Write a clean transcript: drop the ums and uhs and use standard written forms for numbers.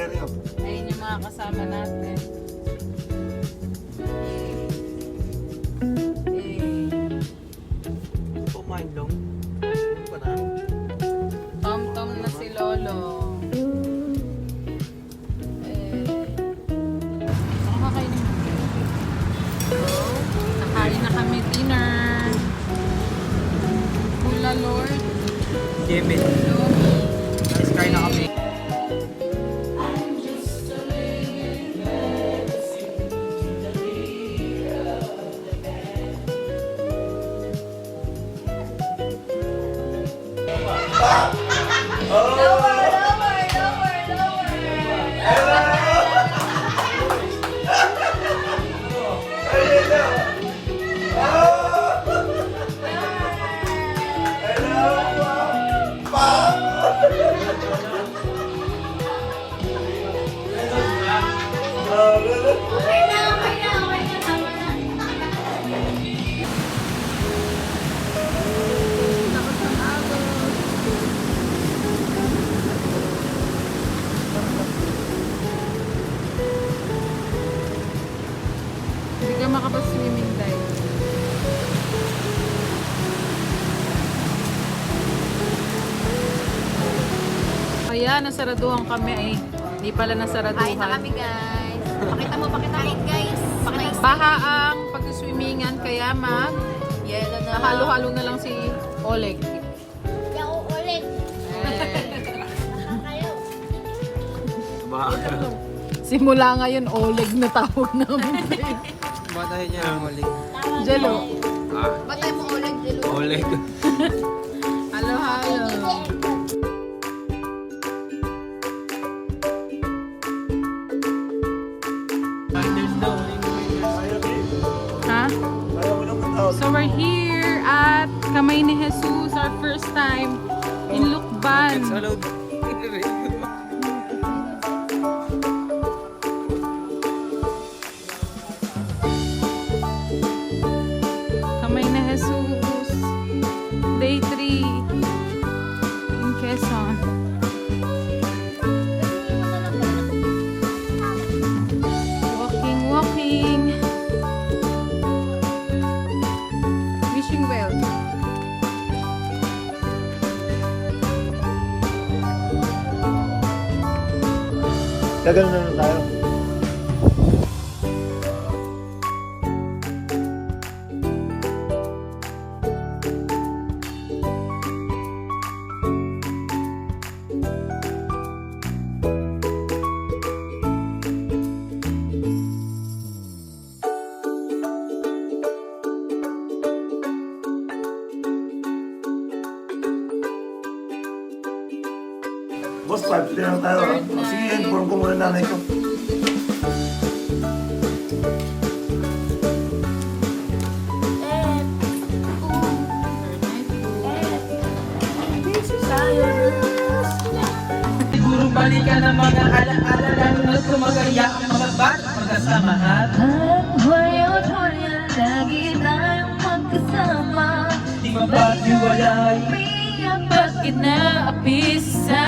stereo. Ayun yung mga kasama natin. Kumain lang. Ano pa na? Tom-tom na si Lolo. Saan kakainin mo? Nakain na kami dinner. Hula Lord. Kevin. Lomi. Nice kain na kami. Hindi ka makapag-swimming tayo. Kaya nasaraduhan kami eh. Hindi pala nasaraduhan. Kain na kami guys. Pakita mo guys. Pakita mo. Baha ang pag-swimmingan kaya Yelo na. halo-halo na lang si Oleg. Yaw ulit. Kayo. Simula ngayon Oleg na tawag namin. Batahin niya ang ulit. Jello. Batay mo ulit. Oleg. Halo-halo. Ha? So we're here at Kamay ni Jesus, our first time in Lukban. It's allowed. Kamay ni Jesus, day 3 in Quezon. Walking. Wishing well. Gagano na tayo. Boss, 5 lang tayo. O, sige, inform ko muna nanay ko. Siguro balikan ang mga alaala lalo na sumagaya ang mga bata magkasama at Lagi tayong magkasama. di mapaghiwalay. Bakit na apisa?